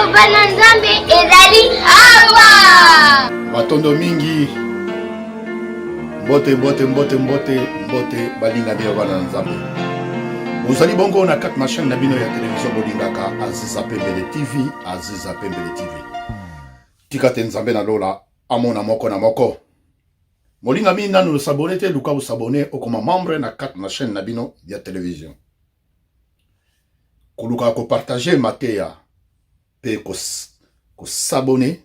bana nzambe ezali awa. Matondo mingi mbote balinga bia bana nzambe. Bozali bongo na 4 machine na bino ya télévision bolingaka Aziza Pembele TV, Aziza Pembele TV. Tikate nzambe na lola amona moko na moko. Molinga mi nanu s'abonner te luka vous s'abonner okoma membre na 4 machine na bino ya télévision. Kuluka ko partager mateya pe ko s'abonner,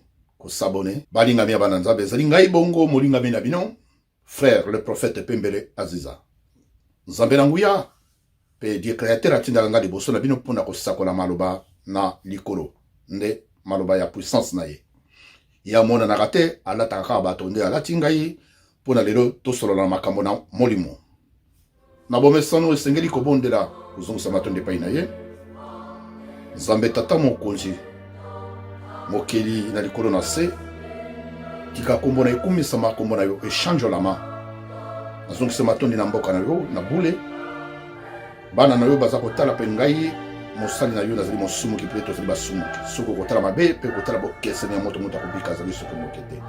balinga bia bana nzambe ezali ngai bongo molinga mi na bino frère le prophète Pembele Aziza. Nzambe na nguya pe die créateur atinda nga liboso na bino pona ko sakola maloba na likolo nde maloba ya puissance na ye. Ya mona na rate ala taka bato nde ala tingai pona lelo to solo na makambo na molimo. Na bomesano esengeli ko bondela uzongo sa matonde pa ina ye. Nzambe tata mokonzi mokeli na likolo na se tika kombo na ekumisa makombo na yo echange la ma. Azongo sa matonde na mboka na yo na bule bana na yo baza kotala pe ngai mosali na yo nazali mosumu ki pleto zali basumu soko kotala mabe pe kotala bokese na moto moto akobika zali soko mokete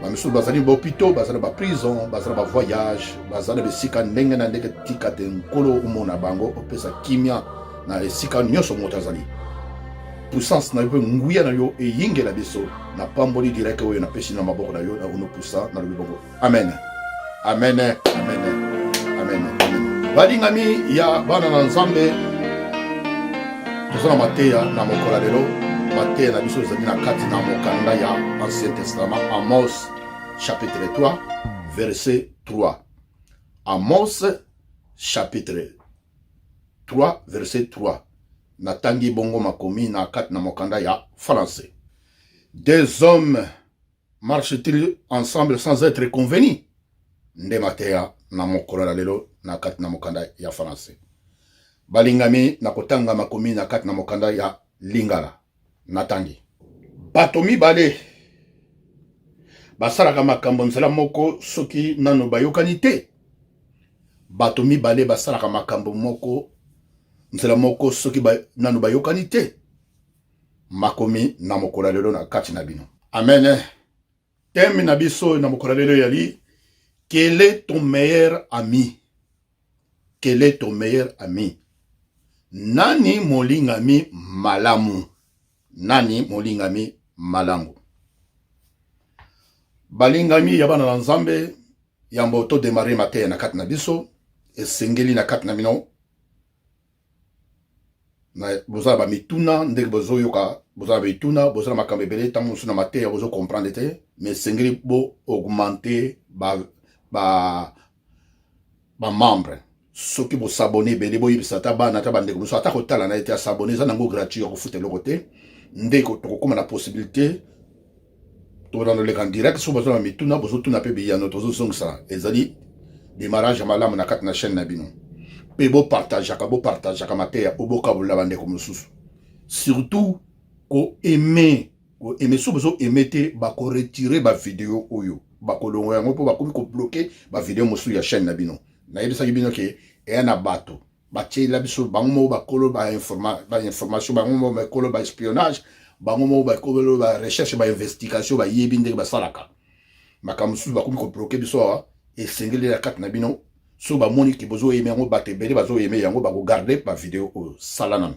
ba misu bazali ba hôpitaux bazali ba prison bazali ba voyage bazali besika ndenge na ndenge tika te nkolo umona bango opesa kimia na esika nyoso moto azali puissance na yo nguya na yo eyingela biso na pamboli direct oyo na peshi na maboko na yo na uno puissant na lobongo amen amen amen amen amen. Balingami ya bana na nzambe tozala mateya na mokola lelo mateya na biso ezali na kati na mokanda ya Ancien Testament Amos chapitre 3 verset 3. Amos chapitre 3 verset 3. Natangi bongo makomi na kati na mokanda ya français. Deux hommes marchent-ils ensemble sans être convenus? Nde mateya na mokola lelo na kati na mokanda ya français. Balingami na kotanga makomi na kati na mokanda ya lingala natangi. Bato mibale basalaka makambo nzela moko soki nano bayokani te. Bato mibale basalaka makambo moko nzela moko soki nano bayokani te. Makomi na mokola lelo na kati na bino. Amen. Temi na biso na mokola lelo yali. Quel est ton meilleur ami? Quel est ton meilleur ami? Nani molingami malamu? Nani molingami malamu? Balingami yabana na nzambe yambo to démarrer matin na kati na biso esengeli na kati na bino na bozala ba mituna ndenge bozo yoka bozala ba mituna bozala makambo ebele tamu suna matin ya bozo comprendre te mais esengeli bo augmenter ba membre soki bo s'abonner bele bo yibisa ta bana ta bande ko so ata ko tala na ete s'abonner za nango gratuit ko fute le côté ndeko to ko na possibilité to dans le en direct so besoin mituna bozo tuna pe biya no tozo songsa ezali démarrage malamu na kati na chaîne na bino pe bo partage ka mateya oboka bola bande ko mususu surtout ko aimer so bezo aimer ba ko retirer ba vidéo oyo bakolongo yango po bakomi ko bloquer ba vidéo mosu ya chaîne na bino na yebisa bino ke na bato batie la biso bango bakolo ba information bango bakolo ba espionnage bango bakolo ba recherche ba investigation ba yebi ndenge ba salaka makamusu bakomi ko bloquer biso esengeli la carte na bino so ba moni ki bozo yeme yango batebele bazo yeme yango ba ko garder ba vidéo o salana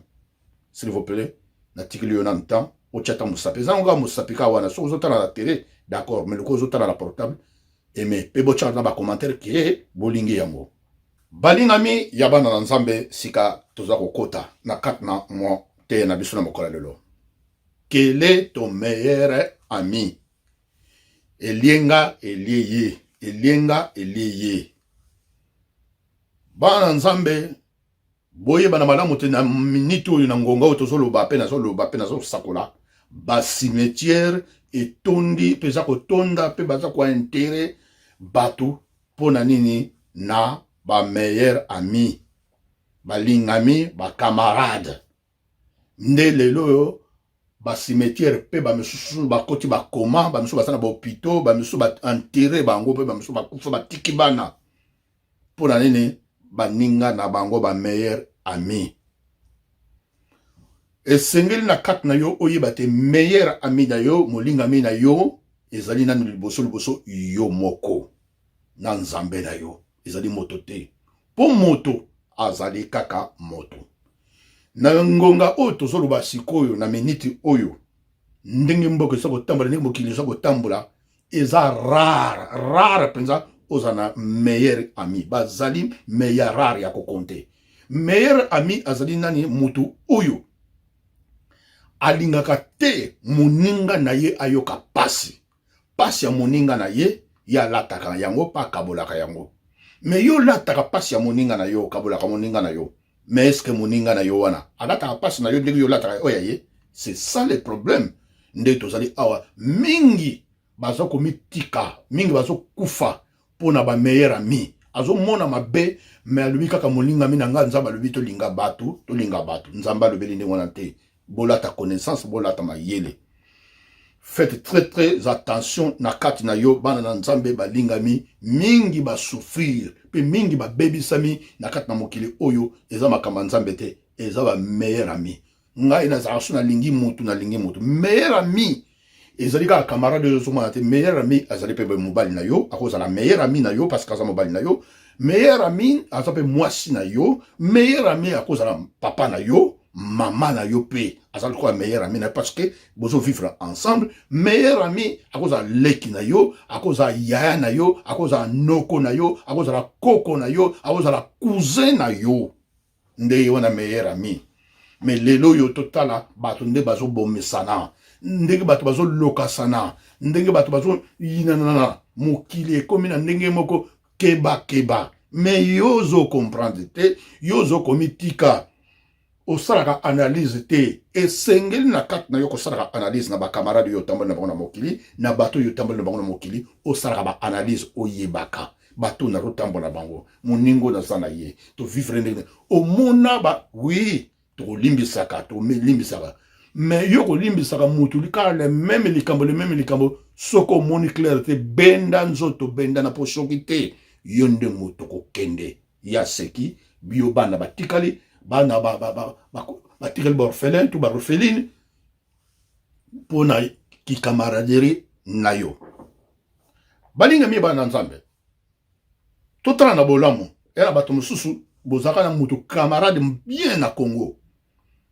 s'il vous plaît na tikili yo nan temps o chata musape zanga musapika wana so zo tala la télé d'accord mais le cause autant à la portable et mais pebo chat na ba commentaire qui est bolingi yango balingami yabana na nzambe sika toza kokota na katna mo te na biso na mokola lelo. Quel est ton meilleur ami? Elienga eliye bana nzambe boye bana malamu te na minute oyo na ngonga oyo tozoloba pe na zo sakola ba cimetière etondi peza kotonda pe baza kwa intérêt batu pona nini na ba meilleur ami balingami ba camarade nde lelo ba cimetière pe ba misusu ba koti ba koma ba misusu basana ba hôpitaux ba misusu ba enterré bango pe ba misusu ba kufa ba tikibana pona nini ba ninga na bango ba meilleur ami esengeli na kati na yo oyeba te meilleur ami na yo molingami na yo ezali nanu liboso yo moko na nzambe na yo ezali moto te po moto azali kaka moto na ngonga oyo tozoloba sikoyo na miniti oyo ndenge mboka eza kotambola ndenge mokili eza kotambola eza rare mpenza oza na meilleur ami bazali meilleur rare ya kokonte meilleur ami azali nani mutu oyo alingaka te moninga na ye ayoka pasi ya moninga na ye ya lataka yango pa kabolaka yango me yo lataka pasi ya moninga na yo kabolaka moninga na yo mais est-ce que moninga na yo wana alataka pasi na yo ndenge yo lataka oya ye c'est ça le problème nde tozali awa mingi bazo komitika mingi bazo kufa pona ba meilleur ami azo mona mabe me alobi kaka moninga mi na nga nzamba alobi tolinga batu nzamba alobeli ndenge wana te bolata connaissance bolata mayele faites très attention na kati na yo bana na nzambe balingami mingi ba souffrir pe mingi ba bebisami na kati na mokili oyo eza makamba nzambe te eza ba meilleur ami ngai na zasu na lingi mutu meilleur ami ezali ka camarade de soma te meilleur ami azali pe mobali na yo akoza la meilleur ami na yo parce que aza mobali na yo meilleur ami azape mwasi na yo meilleur ami akoza la papa na yo maman na yo pe azali quoi meilleur ami na parce que bozo vivre ensemble meilleur ami akoza leki na yo akoza yaya na yo akoza noko na yo akoza la koko na yo akoza la cousin na yo nde yo na meilleur ami mais lelo yo totala bato nde bazo bomesana ndenge bato bazo lokasana ndenge bato bazo yinana mokili ekomi na ndenge moko keba mais yozo comprendre te yozo komitika osalaka analyse te esengeli na kati na yo kosalaka analyse na bakamarade yo tamboli na bango na mokili na bato yo tamboli na bango na mokili osalaka ba analyse oyebaka bato na rotambola na bango moningo na zana ye to vivre ndenge omona ba oui to limbisaka to limbisaka mais yo ko limbisaka mutu likala le même likambo soko moni clair te benda nzoto benda na posoki te yo nde mutu ko kende ya seki bio bana batikali bana batikali ba orphelin to ba orpheline pona ki camaraderie na yo balinga mi bana nzambe totala na bolamu era bato mususu bozaka na mutu camarade bien na Congo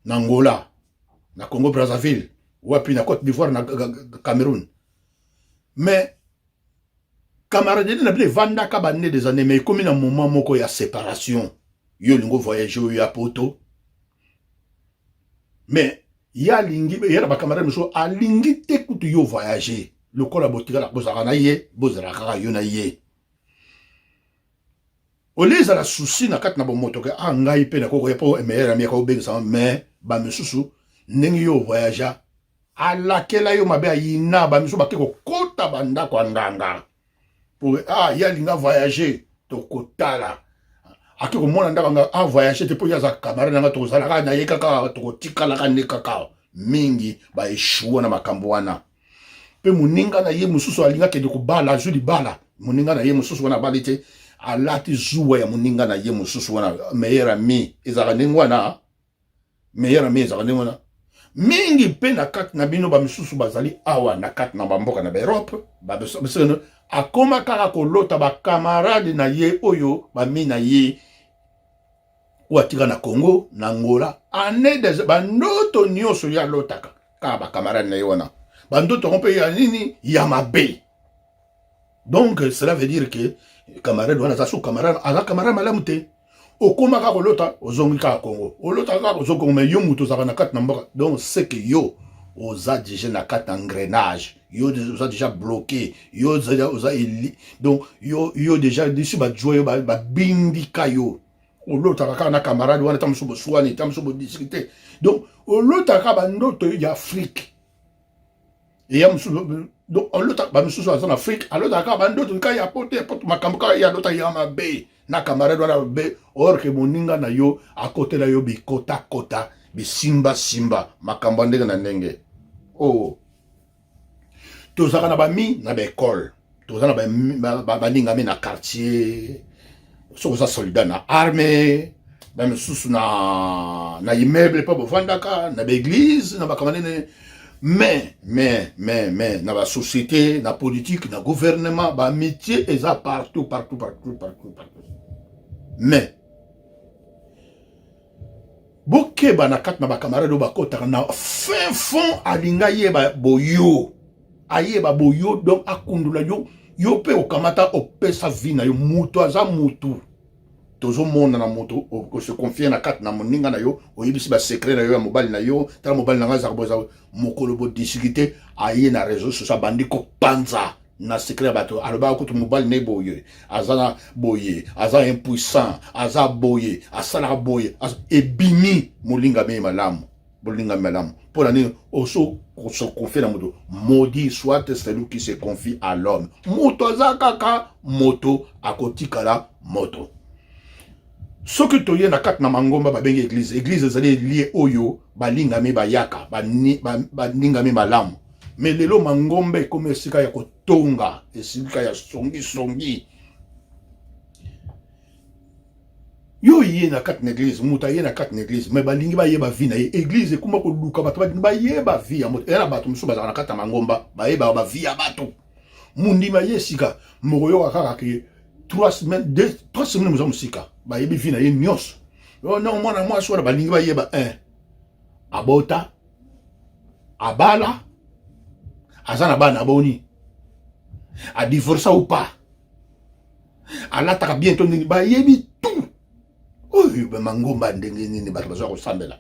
na Angola na Congo Brazzaville wapi na Côte d'Ivoire na Cameroun mais camaraderie na bile vanda ka bande des années mais comme na moment moko ya séparation yo lingo voyager ya poto mais ya lingi ya ba camarade so alingi te kutu yo voyager le kola botika la bozaka na ye bozara kaka yo na ye oleza la souci na kati na bomoto ke ngai pe na koko ya po meilleur ami ka obengisa mais ba misusu ndenge yo voyager alakela yo mabe ayina ba miso bakeko kota banda kwa nganga pour ya linga voyager to kotala akiko mona ndaka nga voyager te po ya za camarade nga to zala na ye kaka to kotikala ka ne kaka mingi ba eshuwa na makambo wana pe muninga na ye mususu alinga ke de ko bala juli bala muninga na ye mususu wana balite alati zuwa ya muninga na ye mususu wana meilleur ami ezaka ndengwana meilleur ami ezaka ndengwana mingi pe na kati na bino ba misusu bazali awa na kati na bamboka na Europe ba besono akoma kaka kolota ba camarade na ye oyo ba mi na ye watika na Congo na Angola ane des bandoto nyonso ya lotaka ka ba camarade na ye wana bandoto rompe ya nini ya mabe. Donc cela veut dire que camarade wana za su camarade ala camarade malamu te okoma ka kolota ozongi ka Congo olota ka ozongo me yo muto za na kati na mboka donc c'est que yo oza déjà na kati engrenage yo oza déjà bloqué yo oza donc yo déjà d'ici ba joyo ba bindika yo olota ka na camarade wana tamuso bo swani tamuso bo discuter donc olota ka ba ndoto ya Afrique et ya muso donc olota ba muso en Afrique alota ka ba ndoto ka ya pote makambo ka ya lota ya mabe na camarade wana be or que moninga na yo à côté na yo bi kota bi simba makambo ndenge na ndenge oh tozaka na bami na l'école tozaka na baninga mi na quartier sokoza soldat na armée même sous na immeuble pas bovandaka na église na bakamanene mais na la société na politique na gouvernement ba métier et ça partout mais bokeba na kat na bakamara do bakota na fin fond alinga yeba boyo ayeba boyo donc akundula yo pe okamata opesa vina yo mutu aza mutu tozo mona na moto o se confier na kat na moninga na yo oyebisi ba secret na yo ya mobali na yo tala mobali na ngaza boza mokolo bo discuter aye na réseau social bandi ko panza na secret bato aloba ko to mobali ne boye azana boye aza impuissant aza boye asala boye ebini molinga me malamu bolinga malamu pour l'année oso se confier na moto maudit soit celui qui se confie à l'homme moto azaka moto akotikala moto. Ce que tu as na kat na mangomba ba bengi église ezali lié oyo balinga me bayaka balinga me malamu mais lelo mangomba comme esika ya kotonga esika ya songi yo yé na kat na église muta yé na kat na église mais balingi ba yeba vie na église kuma ko luka bato ba yeba vie ya moto era bato musu bazana kat na mangomba ba yeba ba vie ya bato mundi ma yesika moyo akaka ke 3 semaines nous avons sika ba yebi vina ye nyos oh non moi soit ba lingi ba yeba abota abala azana bana boni a divorcer ou pas alata ka bientôt ni ba yebi tout oh ba mangomba ndenge nini ba bazo ko sambela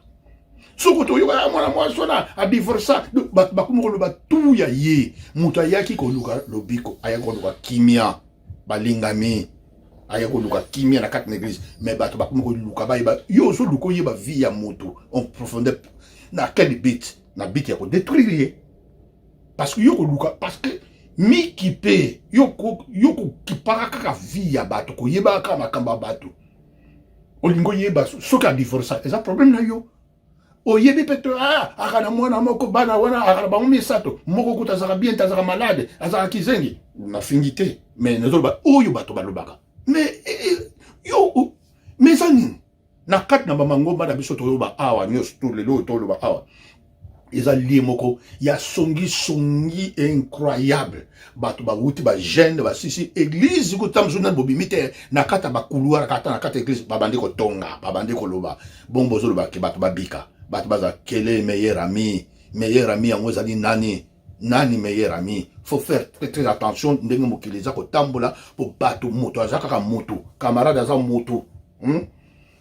soko to yo moi soit a divorcer ba kumolo ba tout ya ye muta yaki ko luka lobiko ayako luka kimia balingami ayako luka kimia na kat na église mais bato bakomo luka ba yo so luko yeba vie ya moto en profondeur na quel but na but ya ko détruire parce que yo ko luka parce que mi kipe yo ko kipaka kaka vie ya bato ko yeba ka makamba bato olingo yeba so ka divorce eza problème na yo o yebi peto akana mwana moko bana wana akana ba misato moko kutazaka bien tazaka malade azaka kizengi na fingité mais nous ba oyo bato balobaka mais yo mais ani na kat na bamangomba na biso to ba awa nyos to lelo to lo ba awa eza lié moko ya songi incroyable bato ba wuti ba jeune ba sisi église ko tamzuna bobimite na kata ba couloir kata na kata église ba bandi ko tonga ba bandi ko loba bombo zo loba ke bato ba bika bato baza quel meilleur ami yango ezali nani meilleur ami faut faire très attention ndenge mokili eza kotambola po bato moto aza kaka moto camarade aza moto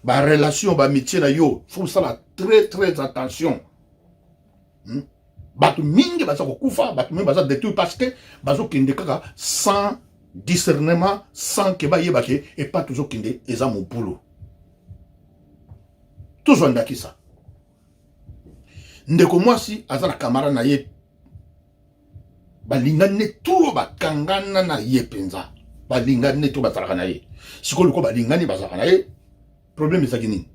ba relation ba amitié na yo faut sala très attention bato mingi baza kokufa bato mingi baza détruit parce que bazo kende kaka sans discernement sans que ba yebake et pas toujours kende eza mopulu toujours ndaki ça ndeko mwasi aza na kamara na ye balingane tout bakangana na ye penza balingane tout bazalaka na ye sikoyo ko balingane bazalaka na ye problème ezaki nini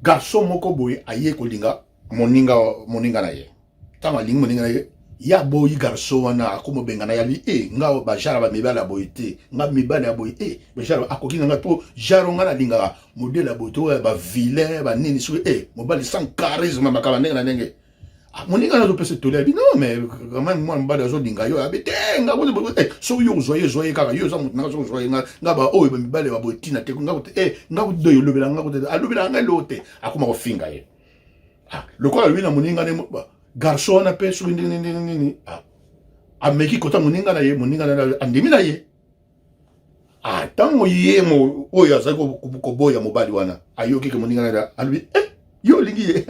garçon moko boye aye kolinga moninga na ye tama lingi moninga na ye ya boyi garçon wana akomo benga na yali nga bajara ba mibala boye te nga mibala boye bajara akokinga nga to jaro nga na linga modèle ya boto ba vilain ba nini so mobali sans charisme makaba ndenge na ndenge moninga na zo pese tolé non mais quand même moi mbala zo linga yo abete nga bo so yo zoye kaka yo za mutna zo zoye nga ba oyo ba mibala ba boye tina te nga nga do yo lobela nga ko alobela nga lote akoma ko finga ye lokola lui na moninga ne garçon na pe so nini ameki kota moninga na ye moninga na andimi na ye tango ye mo oyo aza ko boya mobali wana ayoki ke moninga na albi yo lingi ye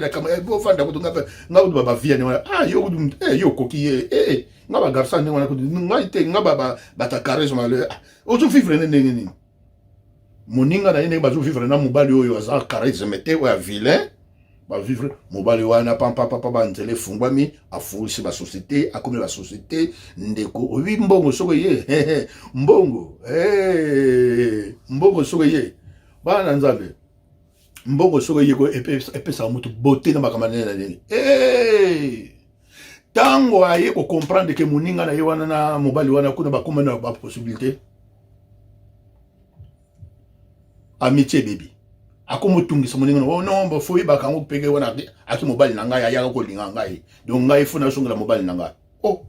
na kama bo fanda ko tunga nga udu baba via ne wana yo udu yo koki ye nga ba garçon ne wana ko nga ite nga baba bata charisme le ozo vivre nini moninga na ye ne bazo vivre na mobali oyo aza charisme te o ya vilain ba vivre mobali wana papa ba nzele fungwami afusi ba société akomi ba société ndeko obi mbongo soko ye mbongo soko ye bana nzambe mbongo soko ye ko epesa mutu beauté na makamane na nini tango aye ko comprendre que moninga na ye wana na mobali wana kuna ba komana ba possibilité amitié baby akomo tungisa moninga oh non ba foyi ba kango peke wana aki mobile na ngai ya ko linga ngai donc ngai funa songela mobile na ngai oh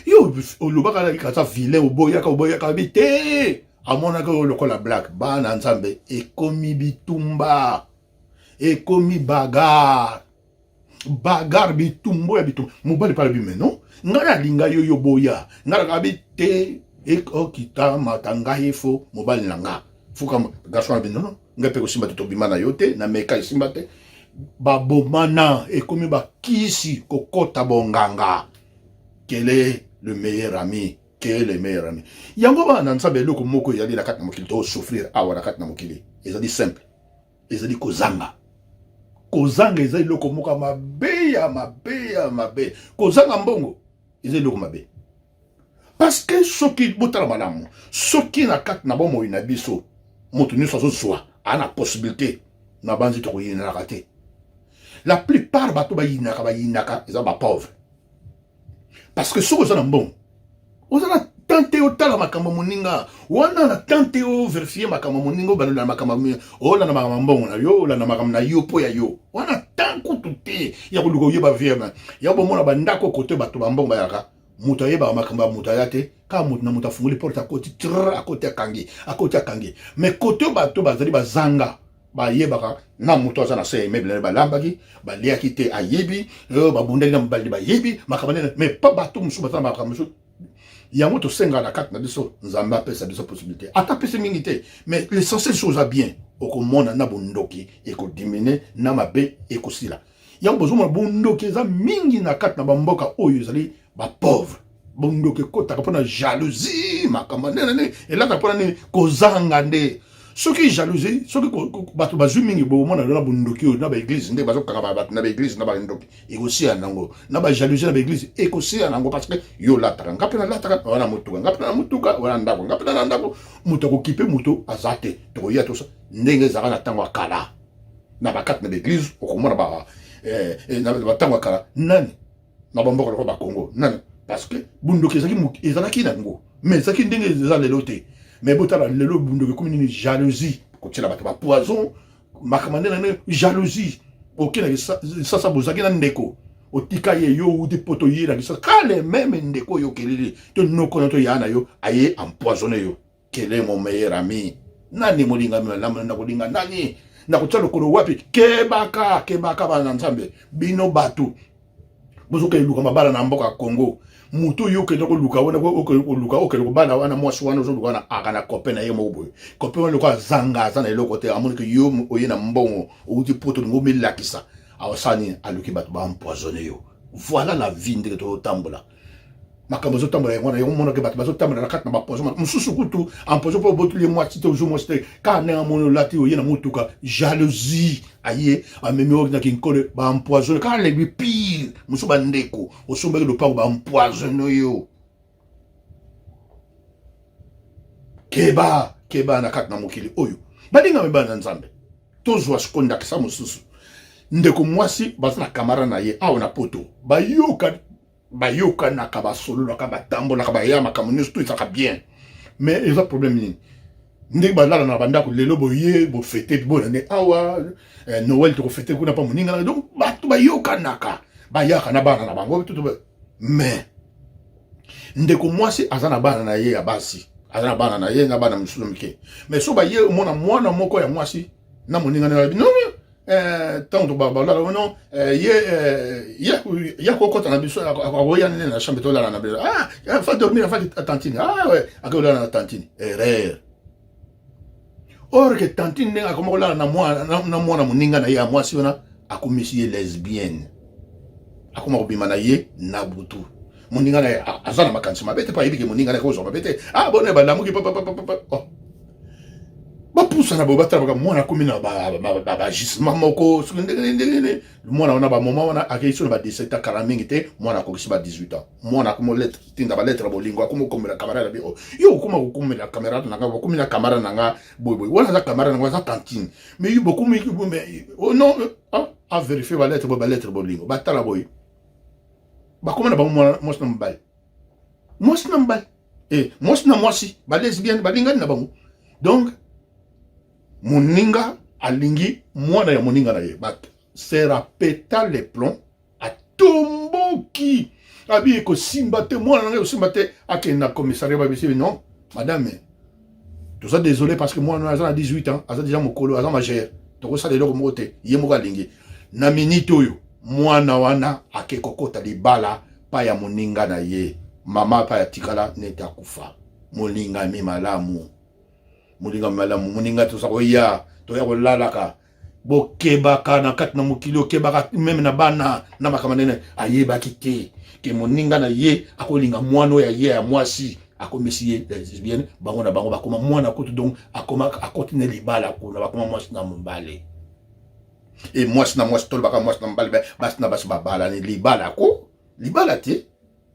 yo olobaka ka sa vilain oboya ka bité amona ka lokola black bana nzambe ekomi bitumba ekomi bagar bitumbo ya bitumba mobile pala bime non ngala linga yo boya ngala ka bité ekokita matanga ifo mobile na nga fuka garçon bi non ngape ko simba to bimana yote na meka simba te babomana ekomi bakisi kokota bonganga quel est le meilleur ami quel est le meilleur ami yango bana nsabe loko moko yali na kati na mokili to souffrir awa na kati na mokili ezali simple ezali kozanga ezali loko moko mabe kozanga mbongo ezali loko mabe parce que soki botala malamu soki na kati na bomo ina biso moto nyonso azozwa ana possibilité na banzi to koyinaka te la plupart bato bayinaka eza bapauvre parce que soki oza na mbongo oza na tante otala makambo moninga wana na tante o vérifier makambo moninga obanola makambo olanda makambo mbongo na yo olanda makambo na yo po ya yo wana tankutu te ya koluka oyeba viema ya bomona bandako kote bato bambongo bayaka muta yeba makambo muta yate ka mutu na muta funguli porte akoti akoti akangi mais kote bato bazali bazanga ba yebaka na mutu aza na se meuble ba lambaki ba liaki te ayebi ba bundali na mbali ba yebi makambo mais pas bato musu bazama makambo musu yango to senga na kati na biso nzamba pesa biso possibilité ata pesa mingi te mais l'essentiel chose a bien okomona na bondoki ekodimine na mabe ekosila yango bozoma bondoki eza mingi na kati na bamboka oyo ezali ba pauvre bondoki kotaka mpona jalousie makambo nene elaka mpona nini kozanga nde soki jalousie soki bato bazwi mingi bomona na bondoki oyo na baeglise nde bazokaka bato na baeglise na bandoki ekosia nango na bajalousie na baeglise ekosia nango parce que yo lataka nga mpe na lataka wana motuka nga mpe na motuka wana ndako nga mpe na ndako moto akokipe moto aza te tokoya tosa ndenge ezalaka na ntango ya kala na bakati na baeglise okomona na batango ya kala nani na bamboka loko bakongo nani parce que bundoki ezalaki nango mais ezalaki ndenge eza lelo te mais botala lelo bundoki ekomi nini jalousie kotiela bato bapoison makambo nde nani jalousie okendaki sasa bozalaki na ndeko otika ye yo uti poto yiraki sasa kale meme ndeko oyo okeleli to nokona to ya na yo aye empoisonne yo quel est mon meilleur ami nani molingami malamu na kolinga nani na kotia lokolo wapi kebaka bana nzambe bino bato bozoka eluka mabala na mboka Congo mutu yo kende ko luka wana ko bana wana mwasi wana zo luka na akana kope na ye mobo kope wana ko zanga za na eloko te amoni ke yo oye na mbongo uti poto ngo milakisa awasani aluki bato ba empoisonner yo voilà la vie ndenge to tambola makambo zo tambola ngona yo mona ke bato bazo tambola na kati na ba poison mususu kutu empoison po botuli mwasi te ozo mwasi te ka na mono lati oye na mutuka jalousie aye amemi o na kinkole ba empoisonner ka le pire musu bandeko osombeke do pa ba empoisonner yo keba na kati na mokili oyo badinga mebana nzambe tozwa sikonda kisa mususu ndeko mwasi bazana kamara na ye awo na poto bayoka na ka basolo ka batambola ka baya makambo nyonso to ezaka bien mais eza problème nini ndenge balala na bandako lelo boye bofete bona ne awa Noël tokofete kuna pa moninga na donc bato bayoka naka bayaka na bana na bango tout mais ndeko mwasi azana bana na ye ya basi azana bana na ye na bana mususu mike mais so ba ye mwana moko ya mwasi na moninga na non tant de babala non ya kokota na biso akoya nene na chambre to la na biso fa dormir fa tantine ouais akola na tantine erreur or que tantine nga komola na mwana moninga na ya mwasi wana akomisi lesbienne akoma kobima na ye na butu moninga na azana makansi mabete pa yibike moninga na ko zo mabete bone ba lamuki pa bapusa na bobata baka mwana komi na ba gisement moko ndenge mwana wana ba moment wana akeiso na ba 17 ans kala mingi te mwana ko kisi ba 18 ans mwana ko mo lettre tinda ba lettre bolingo ko mo komela camarade bi yo ko mo komela camarade nanga ko komela camarade nanga boy wana za camarade nanga za tantine mais yo beaucoup mais non a vérifier ba lettre bolingo ba tala boy ba komela ba mwana mosna mbal mosna mwasi ba lesbienne ba lingani na bango donc Moninga alingi mwana ya moninga na ye. But sera péta les plombs a tomboki. Abi ko simbate mwana na simbate akena commissariat ba bisi non madame. Tout ça désolé parce que moi a 18 ans, a déjà mon colo, a majeur. Donc ça de loko mote, yemo alingi. Na minute oyo mwana wana akekokota libala pa ya moninga na ye. Mama pa ya tikala neta kufa. Moninga mi malamu. Moninga malamu, moninga to sa koya, to ya kolalaka. Bo kebaka na kat na mokilo kebaka même na bana na makamanene ayeba kite ke moninga na ye akolinga mwano ya ye ya mwasi akomesi ye lesbienne bango na bango bakoma mwana koto donc akoma akotine libala ko na bakoma mwasi na mbale et mwasi na mwasi tol baka mwasi na mbale bas na bas babala ni libala ko libala te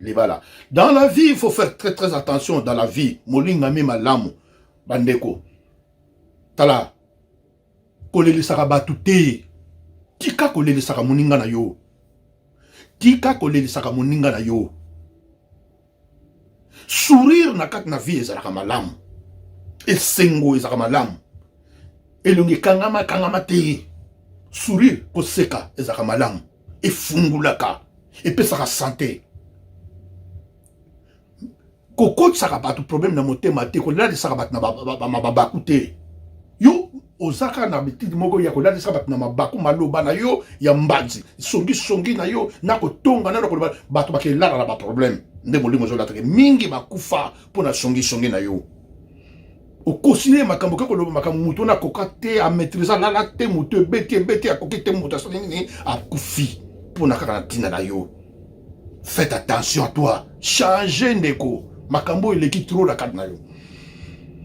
libala. Dans la vie il faut faire très très attention dans la vie molinga mi malamu bandeko tala koleli saka batu te tika koleli saka moninga na yo tika koleli saka moninga na yo sourire na kat na vie ezalaka malamu esengo ezalaka malamu elongi kangama te sourire koseka ezalaka malamu efungulaka epesaka santé kokotisaka batu problème na motema te kolalisaka batu na babaku te yo ozaka na bitidi moko ya kolalisa batu na mabaku maloba na yo ya mbanzi songi na yo na kotonga na koloba batu bakelala na ba problème nde molimo zo latake mingi bakufa pona songi na yo okosine makambo ko koloba makambo muto na kokate a maîtriser la te muto beti a kokite muto sanini a kufi pona kaka na tina na yo. Faites attention à toi, changez ndeko makambo eleki trop la kat na yo.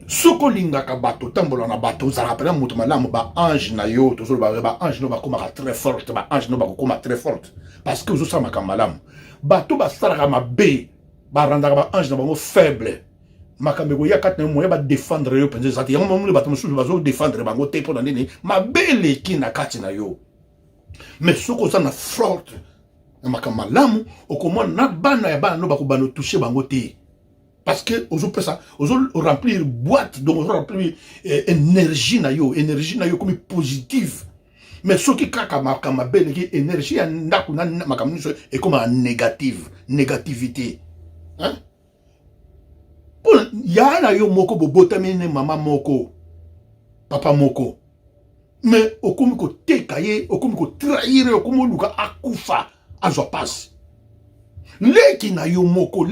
Soko lingaka bato tambola na bato za rappela mutu malamu ba ange na yo to ba ange no ba koma très forte ba ange no ba koma très forte parce que ozo makamba malamu bato ba saraka mabe ba randaka ba ange na bango faible makambe ko yakat na moya ba défendre yo penze zati yango momu bato musu ba zo défendre bango te pona nini mabele ki na kati na yo mais soko za na forte makamba malamu okomona na bana ya bana no ba ko bano toucher bango te. Parce que aujourd'hui remplir boîte donc remplir énergie na yo comme positive mais ce qui kaka makama belle qui énergie ya ndaku na makama et comme négativité hein pour ya na yo moko bobotami ne mama moko papa moko mais okomi ko tekaye okomi ko trahir okomi luka akufa azo passe leki na yo moko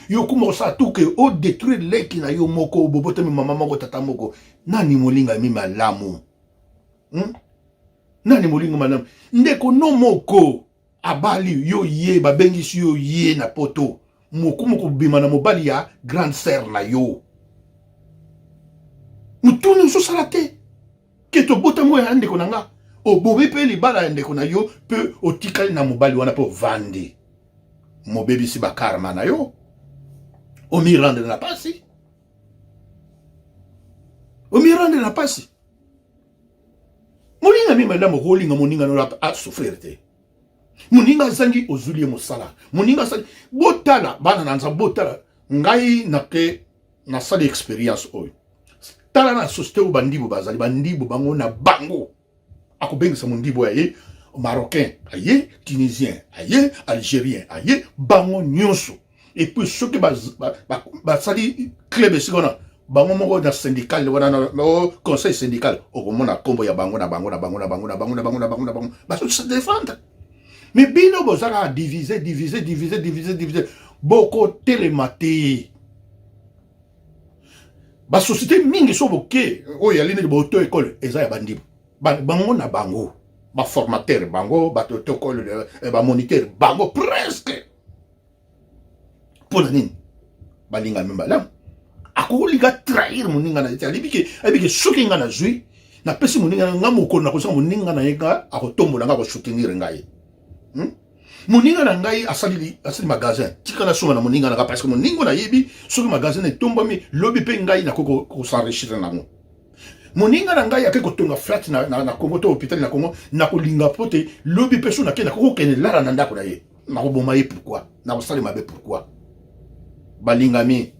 yo kuma sa tout que o détruire leki na yo moko bobote mi mama moko tata moko nani molinga mi malamu nani molinga malamu ndeko no moko abali yo ye babengisi yo ye na poto moko bima na mobali ya grande sœur na yo mutuni so salate ke to bota mo ya ndeko nanga o bobe pe libala ya ndeko na yo pe otikali na mobali wana po vandi mo bebi si bakarma na yo au mirande na pasi moninga mi madame holinga moninga no a souffrir te moninga zangi ozulie mosala moninga zangi botala bana nanza botala ngai na ke na sali experience oyo tala na société u bandibo bazali bandibo bango na bango akobengisa mondibo ya marocain aye tunisien aye algérien aye bango nyonso. Et puis ceux qui sali club de secondaire bango moko na syndical wana na conseil syndical okomona kombo ya bango na bango ba se défendre mais bino bozaka diviser boko télématé ba société mingi so boké o ya line bo to école eza ya bandibo bango na bango ba formateur bango ba to école ba moniteur bango presque pour nini balinga membalam akoliga trahir moninga na tia libike soki nga na zui na pesi moninga nga moko na kosa moninga na yeka akotombola nga ko soutenir ngai moninga na ngai asali magasin tika na soma na moninga na parce que moninga na yebi soki magasin ne tombami lobi pe ngai na ko s'enrichir na ngo moninga na ngai akeko tonga flat na Congo to hôpital na Congo na ko linga pote lobi pe so na kena ko kene lara na ndako na ye na ko boma ye pourquoi na ko sali mabe pourquoi balingami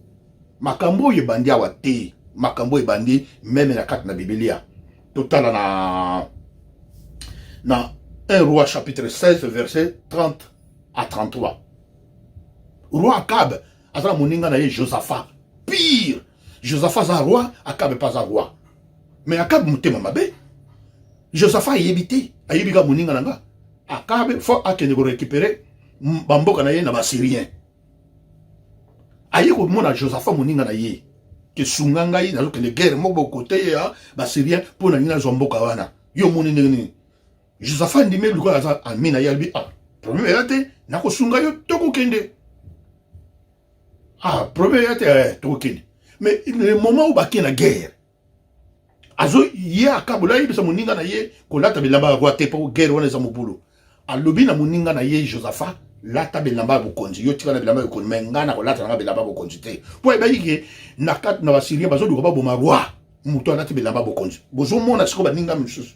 makambo ye bandia wa te makambo ebandi même na kati na Biblia totala na 1 roi chapitre 16 verset 30 à 33. Roi Akab azala moninga na ye Josaphat pire. Josaphat za roi, Akab pas un roi. Mais Akab mutema mabe. Josaphat yebite, ayebika moninga nanga. Akab faut akene ko récupérer bamboka na ye na basyrien. Aye ko mona Josaphat moninga na ye. Que sunganga yi nazo que les guerres moko côté ya basyrien pour na nina zomboka wana. Yo moninga ni. Josaphat ndime luko aza amina yalbi ah. Problème yate na ko sunga yo toko kende. Ah, problème yate toko kende. Mais le moment où baki na guerre, azo ye akabula ibisa moninga na ye ko lata bilamba roi te po guerre wana za mobulu. Alobi na moninga na ye Josaphat lata bilamba bokonzi yo tika na bilamba bokonzi mengana ko lata na bilamba bokonzi te. Po e bayike na kat na basirien bazo duka ba boma roi muto lata bilamba bokonzi. Bozo mona siko baninga msusu.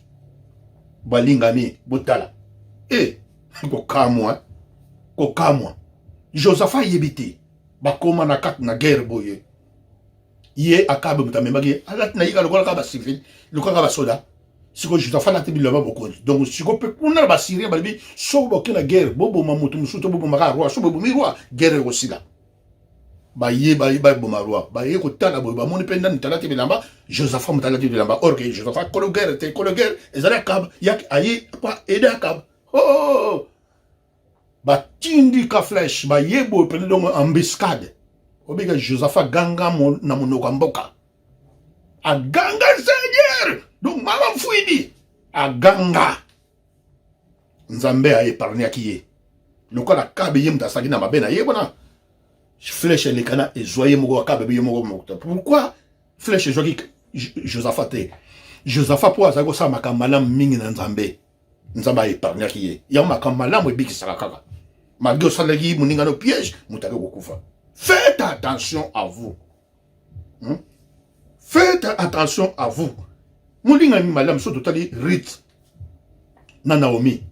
Balingami botala. Ko kamwa. Josaphat yebite bakoma na kat na guerre boye. Ye Akab mutamemaki alat na yika lokola ka ba civil lokola ka ba soda siko Josaphat na tibilaba bokonzi donc siko pe kuna ba Syria balibi so boke la guerre bobo mamutu musuto bobo maka roi so bobo mi roi guerre osila ba ye ba boma roi ba ye ko tala bobo ba moni penda ntala tibilamba Josaphat mutala tibilamba or que Josaphat kolo guerre ezala Akab yak aye pa aider Akab oh ba tindi ka flèche ba ye bo prendre donc embuscade. Obiga Josaphat ganga na monoko mboka. A ganga Seigneur. Donc mama mfuidi. A ganga. Nzambe a épargné akiye. Lokola Akab ye mtasaki na mabena ye bona. Flèche lekana ezoye moko Akab ye moko mokta. Pourquoi flèche ezoki Josaphat te? Josaphat po azako sa makamalam mingi na Nzambe. Nzambe a épargné akiye. Ya makamalam ebikisaka kaka. Malgré salagi muninga no piège, mutake kokufa. Faites attention à vous. Faites attention à vous. Moulinga mi madame so totali Ruth na Naomi.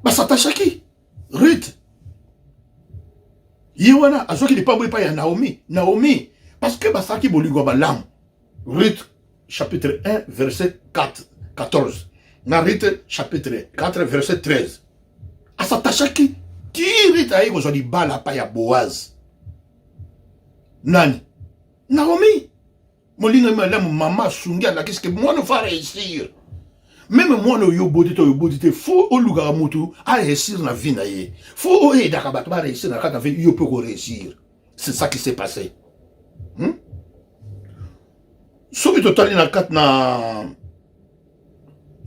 Basatacha qui? Ruth. Yewana azoki li pambo pa ya Naomi. Naomi parce que basaki bolingo balam. Ruth chapitre 1 verset 14. Na Ruth chapitre 4 verset 13. Asatacha qui? Ruth ayi ko zoli bala pa ya Boaz. Nani? Naomi. Molinga malamu mama sungia la qu'est-ce que moi ne va réussir. Même moi no yo bodite faut oluga mutu a réussir na vie na ye. Faut aider ka ba réussir na ka vie yo peut réussir. C'est ça qui s'est passé. Sobi totali na kat na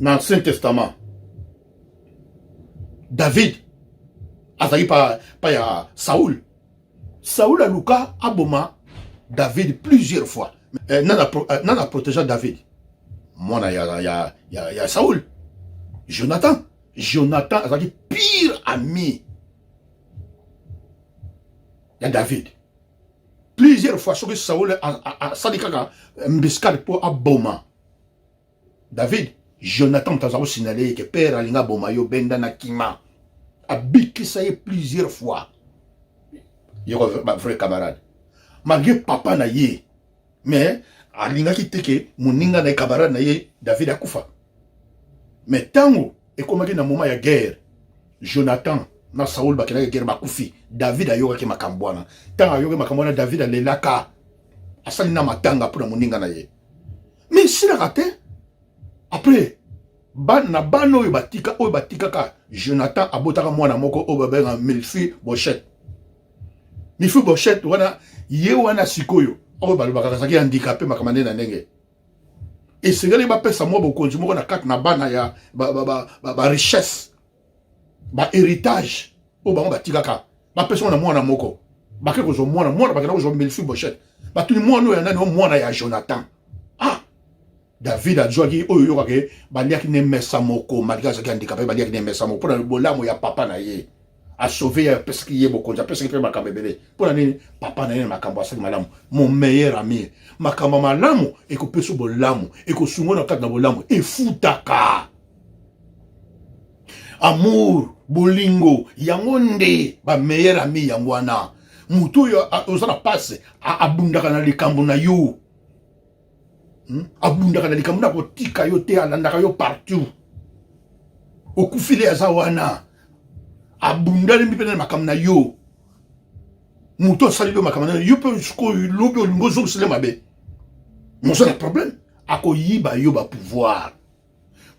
Ancien Testament. David azali pa ya Saoul. Saoul a Luka aboma David plusieurs fois. Nana protégé David. Moi, il y a Saoul. Jonathan a dit pire ami. Il y a David. Plusieurs fois, ce que Saoul a sadikaka mbeskade pour aboma. David, Jonathan t'a signalé que père alinga boma yo benda na kima. A biki ça plusieurs fois. Il y a ma vrai camarade. Malgré papa na ye, mais alinga ki teke moninga na camarade na ye David akufa. Mais tango et comme na moment ya guerre, Jonathan na Saoul bakina guerre makufi, David ayoka ki makambwana. Tango ayoka makambwana David alelaka asali na matanga pour moninga na ye. Mais si la raté après bano oyo batika ka Jonathan abotaka mwana moko o babenga Mephibosheth. Mephibosheth wana ye wana sikoyo o balobaka saki handicapé makamane na ndenge. Et c'est gars ba pesa mo bokonzi moko na kat na bana ya ba richesse. Ba héritage o ba batika ka. Ba pesa na mwana moko. Ba ke ko zo mwana ba ke ko zo Mephibosheth. Ba tuni mwana ya nani mwana ya Jonathan. David a joué au yoke, baliaki ne mesa moko, malgré ce qui est handicapé, baliaki ne mesa moko, pour le bolamo ya papa na ye, a sauvé parce qu'il y a beaucoup, parce qu'il fait ma camébélé, pour la papa na ye, ma camboise malamu, mon meilleur ami, ma cambo malamu, et que peut sous bolamo, et que sous mon cadre na bolamo, et foutaka. Amour, bolingo, yangonde, ba meilleur ami yangwana, mutu yo, osana passe, a abundaka na likambo na yo. abundaka na likambo na kotika yo te alandaka yo partout okufile aza wana abundali mpe na makambo na yo moto asali yo makambo na yo mpe sikoyo lobi olingo ozongisele mabe mosala problème akoyiba yo bapouvoir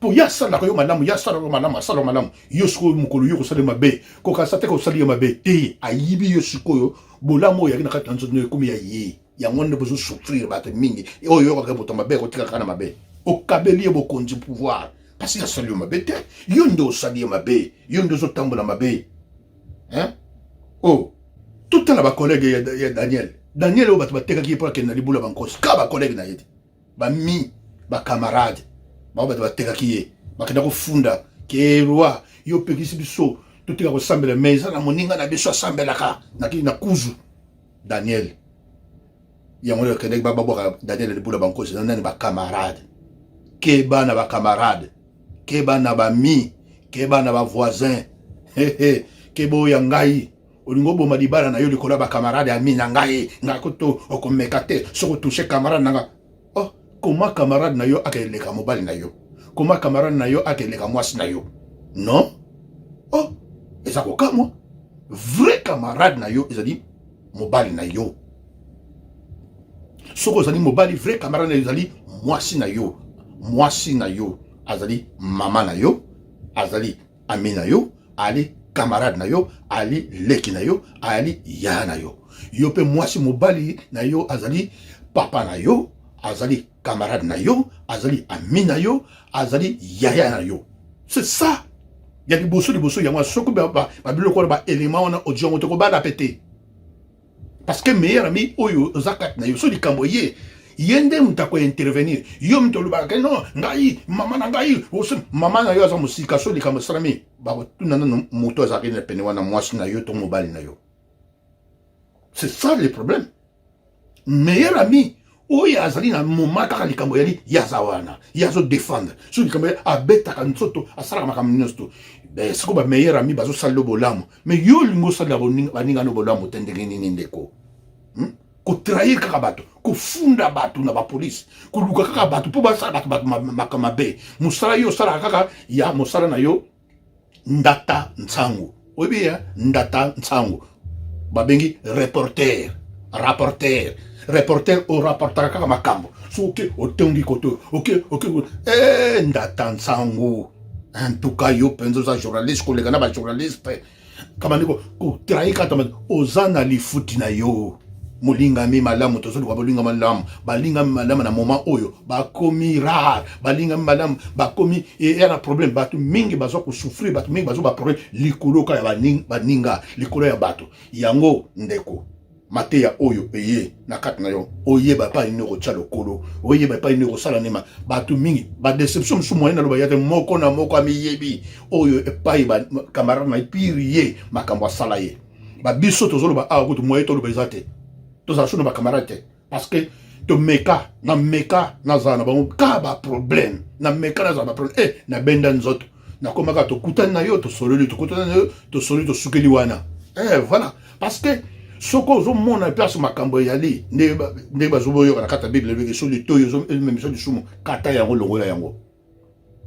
po ya asalaka yo malamu ya asalaka yo malamu asala malamu yo sikoyo mokolo yo kosala yo mabe kokasa te kosala yo mabe te ayibi yo sikoyo bolamu oyo yaki na kati na nzoto ekomi ya ye yango nde bozosouffrir bato mingi oyo yokaka moto mabe kotikaka na mabe okabeli ye bokonzi pouvoir parce que asali yo mabe te yo nde osali ye mabe yo nde ozotambola mabe totala bakolege ya daniel oyo bato batekaki ye mpo akende na libula bankosi ka bakolege na ye te bami bakamarade bao bato batekaki ye bakenda kofunda ke roi yo pekisi biso totika kosambela me eza na moninga na biso asambelaka nakili na kuzu daniel yango leo kendeki babwaka daniel na libula bankosi nani bakamarade keba na bakamarade keba na bami keba na bavoisin keba oyo ya ngai olingo boma libala na yo likolo ya bakamarade ami na ngai ngai koto okomeka te soko touche camarade na nga koma camarade na yo akeleka mobali na yo koma camarade na yo akeleka mwasi na yo non eza kokamwa vrai camarade na yo ezali mobali na yo soko ozali mobali vrai camarade na yo ezali mwasi na yo azali mama na yo azali ami na yo ali camarade na yo ali leki na yo ali ya na yo yo pe mwasi mobali na yo azali papa na yo azali camarade na yo azali ami na yo azali yaya na yo c'est ça ya liboso yango soko babiloko ba élément wana audio moto ko bana pété parce que meilleur ami oyo zakat na yo so likambo ye yende mutako intervenir yo mtoluba ke non ngai mama na ngai mama na yo aza musika so likambo salami ba tuna na moto azaki na pene wana mwasi na yo to mobali na yo c'est ça le problème meilleur ami oyo azali na moment kaka likambo yali yaza wana yazo défendre so likambo abetaka nsoto asalaka makambo nyonso siko ba meilleur ami bazosala bolamu mais yo lingo sala baninga no bolamu tendenge nini ndeko kotrahir kaka bato kofunda bato na bapolisi koluka kaka bato mpo basala bato mabe mosala yo osala kaka ya mosala na yo ndata nsango oyebi ya ndata nsango babengi reporter orapportaka kaka makambo so oke otongi koto oke ndata nsango en tout cas yo mpenza oza journaliste koleka na bajournaliste kamandiko kotrahir kaka oza na lifuti na yo molingami malamu tozoluka bolingami malamu balingami malamu na moment oyo bakomi rare balingami malamu bakomi era problème bato mingi bazo kosouffrir bato mingi bazo baproblème likolo ka ya baninga likolo ya bato yango ndeko mateya oyo eye na kati na yo oyeba pa ini kotia lokolo oyeba pa ini kosala nema bato mingi badeception mosusu moyena loba yate moko na moko amiyebi oyo epai camarade na epiri ye makambo asala ye babiso tozoloba awa kutu moye toloba eza te tozala so na bacamarade te parce que tomeka nazala na bango ka baproblème nameka nazala baproblème nabenda nzoto nakomaka tokutani na yo tosololi tosukeli wana voilà parce que soko ozomona place makambo eyali nde bazoboyoka na kati ya bible ebeke so litoyo ememiso lisumu kata yango longola yango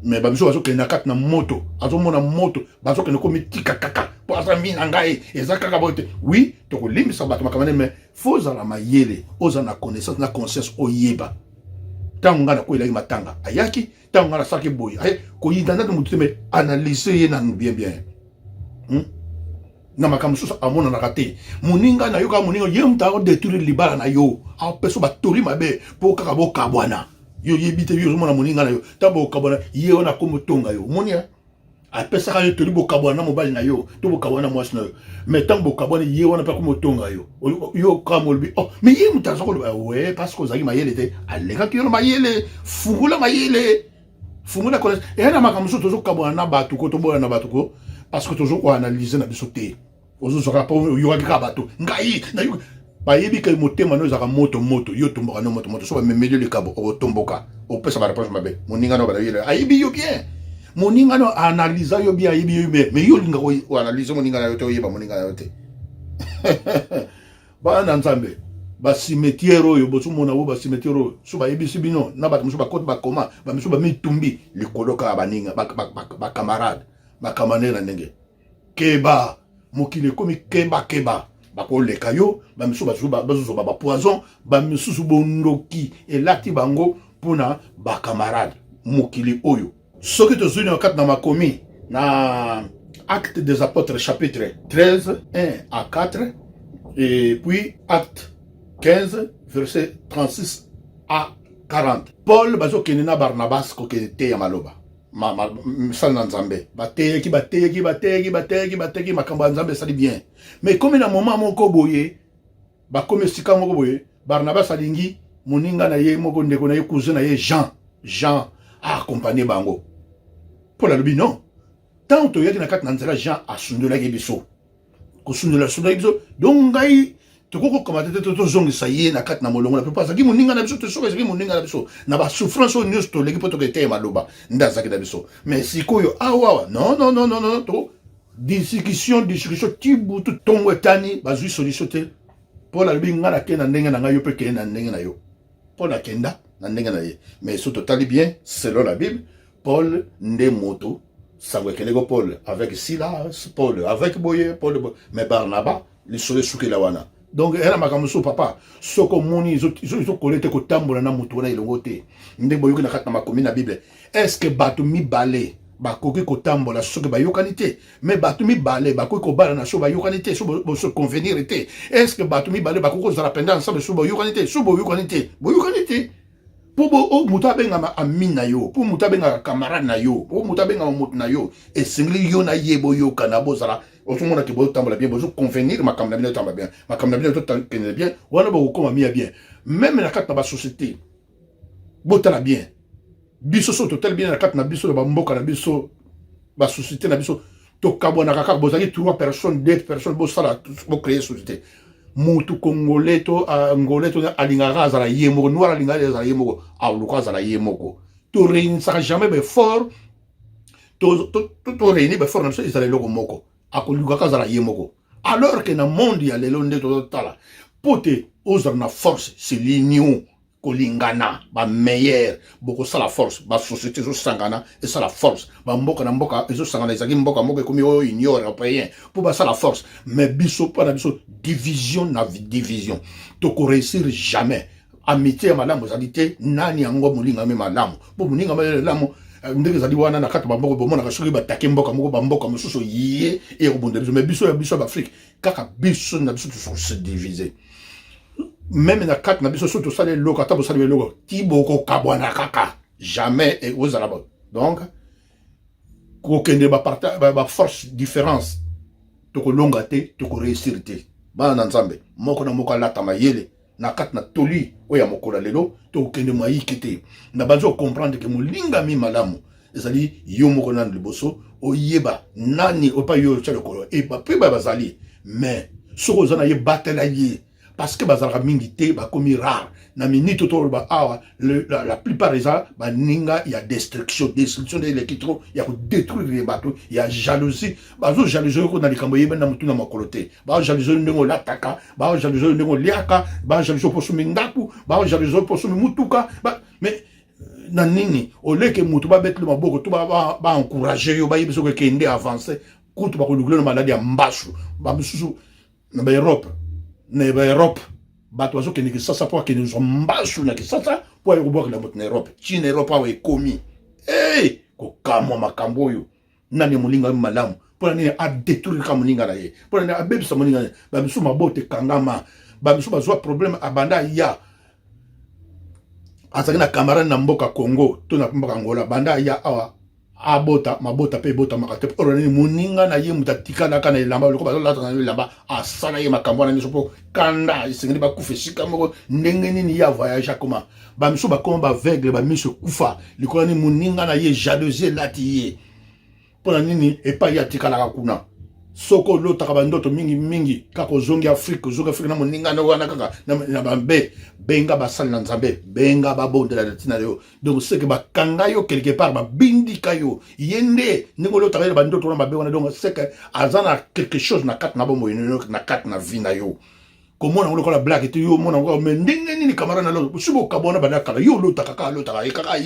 mais babiso bazokende na kati na moto azomona moto bazokende komitika kaka po aza mi na ngai eza kaka boye te oui tokolimbisa bato makambo ne mais fo ozala mayele oza na connaissance na conscience oyeba ntango ngai nakoyelaki matanga ayaki ntango ngai nasalaki boye koyida ndati motu te mais analyse ye nanu bien na makambo mosusu amonanaka te moninga na yo kaka moninga ye moto akodétruire libala na yo apeso batoli mabe mpo kaka bokabwana yo yebi te yo ozomona moninga na yo ntango bokabwana ye wana akomotonga yo omoni apesaka yo toli bokabwana na mobali na yo to bokabwana na mwasi na yo mais ntango bokabwana ye wana mpe akomotonga yo kaka molobi mais ye moto aza koloba we parce que ozalaki mayele te alekaki yo na mayele fungula kona eya na makambo mosusu tozokabwana na bato ko toboya na bato ko parce que tozokoanalyse na biso te ozozwaka mpo oyokaki kaka bato ngai nayoki bayebi ke motema no ezalaka moto yo tomboka no moto so bamemeli yo likabo okotomboka opesa bareponse mabe moninga no banayoele ayebi yo bien moninga no analyse yo bien ayebi yo bien mais yo olingaka oanalyse moninga na yo te oyeba moninga na yo te bana nzambe ba cimetière oyo bosu mona wo ba cimetière oyo so ba yebisi bino na ba musu ba kote ba koma ba musu ba mitumbi likoloka baninga ba camarade ba kamane na ndenge keba mokile komi keba ba ko leka yo ba musu ba ba poison ba musu bondoki elati bango pona ba camarade mokile oyo soki tozuni na kati na makomi na Acte des Apôtres chapitre 13 1 à 4 et puis Acte 15, verset 36 à 40. Paul bazo kenina Barnabas ko kete ya maloba. Misal na Nzambe. Bateki makambo ya Nzambe sali bien. Mais comme na moment moko boye, ba comme sika moko boye, Barnabas alingi moninga na ye moko ndeko na ye cousin na ye Jean a accompagné bango. Paul alobi non. Tant to yaki na kat na nzela Jean asundola biso. Ko sundola biso. Donc ngai tokoko komata to zongisa ye na kat na molongo na pepa zaki moninga na biso to soka zaki moninga na biso na ba souffrance news to leki poto kete maloba nda zaki na biso mais sikoyo awa non to discussion tibu to tongo tani bazui solution te Paul albi ngana ke na ndenge na ngayo pe ke na ndenge na yo Paul akenda na ndenge na ye mais so totali bien selon la Bible Paul nde moto Sangwekelego Paul avec Silas, Paul avec Boye, mais Barnabas, les soleils souké la wana. Donc, elle a makamuso papa, soko moni, ils ont collé ko tambola na mutona ilongote. Nde boyoki na kata makomi na Bible. Est-ce que batu mi balé, bakoki ko tambola soki ba yokanité, mais batu mi balé, bakoki ko bala na so ba yokanité, so bo se convenir été. Est-ce que batu mi balé bakoko za rapenda ensemble so bo yokanité, bo yokanité. Pour mutabenga ma amina yo, pour mutabenga camarade na yo, pour mutabenga mot na yo, et singli yo na yebo yo kanabo zara, autrement que bo tambola bien, bo convenir ma kamna tamba bien, ma kamna bien tout bien, wala bo koma mia bien. Même na carte na société, bo tala bien. Biso so total bien na carte na biso ba mboka na biso, ba société na biso, to kabona kaka bo zaki 3 personnes, 2 personnes bo sala bo créer société. Mutu congolais to angolais to alingara zala yemoko noir alingara zala yemoko auluka zala yemoko to réunir ça jamais be fort to réunir be fort na so izala loko moko akoluka zala yemoko alors que na monde ya lelo nde to tala pote oza na force c'est l'union kolingana ba meilleur boko ça la force ba société zo sangana et ça la force ba mboka na mboka ezo sangana ezaki mboka moko komi o union européen pour ba ça la force mais biso pas na biso division to ko réussir jamais amitié malamu zalite nani yango mulinga me malamu bo mulinga me malamu ndenge zali wana na kata ba mboka bomona ka soki ba take mboka moko ba mboka mususu yé et rebonde mais biso ba Afrique kaka biso na biso to se diviser. Même na kat na biso soto sale loko tabo sale loko tiboko kabwana kaka jamais et aux arabes donc ko kende ba parta ba force différence to ko longa te to ko réussir te ba na Nzambe moko na moko la tamayele na kat na toli oya mokola lelo to kende mayikete na bazo comprendre que molinga mi malamu ezali yo moko na liboso oyeba nani opa yo tshalo ko e ba pe ba bazali mais soko zana ye batela ye parce que bazalaka mingi te ba komi rare na minute to ba awa la plupart des gens ba ninga ya destruction de l'équitro ya ko détruire les bateaux ya jalousie bazo jalousie ko na likambo yeba na mutu na makolote ba jalousie ndongo lataka ba jalousie ndongo liaka ba jalousie po sumi ndaku ba jalousie po sumi mutuka ba mais na nini oleke mutu ba betle maboko to ba encourager yo ba yebiso ko kende avancer kutu ba ko luglo na maladi ya mbashu ba mususu na ba Europe na Europe bato bazo kende kisasa po kende zombasu na kisasa po ya kubwa la na Europe China Europe awe komi ko kamo makambo oyo nani mulinga malamu po nani a détruire ka mulinga na ye po nani a bebisa mulinga ba bisu mabote kangama ba bisu bazwa problème abanda ya azaki na camarade na mboka Congo to na mboka Angola banda ya awa abota mabota pe bota makate oro ni muninga na ye mutatika na kana ilamba loko bazo lata na ilamba asana ye makambo na niso po kanda isengeli ba kufeshika moko ndenge nini ya voyage akoma ba miso ba komba aveugle ba miso kufa likola ni muninga na ye jalousie lati ye pona nini epa ya tikala kuna soko lo takabandoto mingi kako zongi Afrique na muninga na wana kaka na bambe benga basali na Nzambe benga babondela latina yo donc c'est que bakanga yo quelque part ba bindika yo yende ningo lo takala bandoto na babe wana donc c'est que azana quelque chose na kat na bombo na kat na vie na yo comment on a la blague et yo mon encore mais ndenge ni camarade na lo subo kabona bana kala yo lo taka e kaka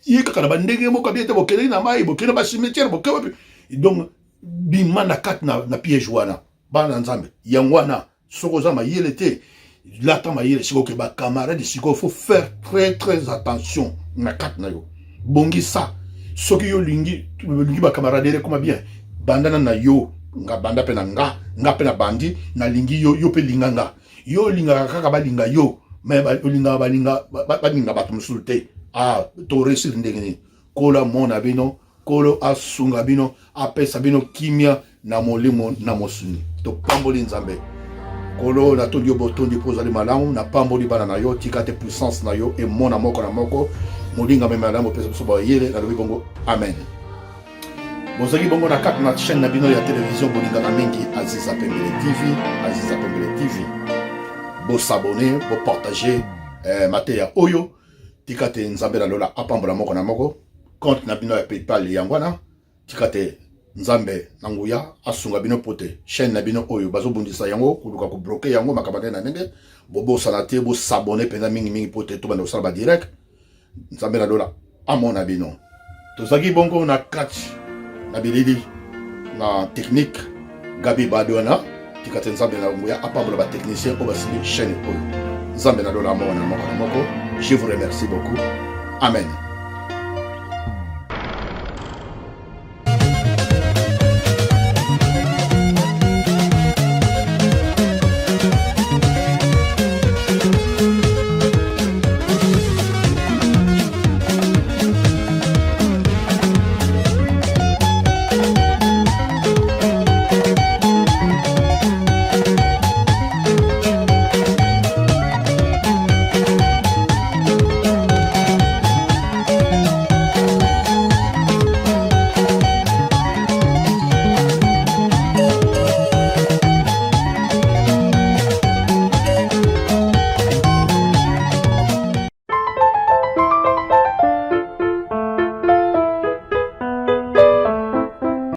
ye kaka ba ndenge mo ka biete bo kele na mai bo kele ba cimetière bo kele donc bimana kat na piège wana bana nzambe yangwana soko za ma yelete là tant ma yele siko ke ba camarade siko faut faire très attention na kat na yo bongi ça soki yo lingi ba camarade comme bien bandana na yo nga banda pe na nga pe na bandi na lingi yo pe linganga yo linga kaka ba linga yo mais ba linga ba linga ba tumsulte to resir ndengeni kola mona bino kolo asunga bino apesa bino kimia na molimo na mosuni to pamboli nzambe kolo na tondi botondi pozali malamu na pamboli bana na yo tikate puissance na yo e mona moko na moko molinga me malamu pesa so ba yele na lobi bongo amen. Bozali bongo na kati na chaîne na bino ya télévision bolingaka mingi Aziza Pembele TV bo s'abonner bo partager mateya oyo tikate nzambe na lola apambola moko na moko compte na bino ya PayPal yangwana tikate nzambe na nguya asunga bino pote chaîne na bino oyo bazobundisa yango kuluka ko bloquer yango makabane na ndenge bo sanate bo s'abonner pena mingi pote to bana osala ba direct nzambe na lola amona bino tozaki bongo na catch na bilili na technique Gabi Badona tikate nzambe na nguya apambola ba technicien ko basili chaîne oyo nzambe na lola amona moko na moko. Je vous remercie beaucoup. Amen.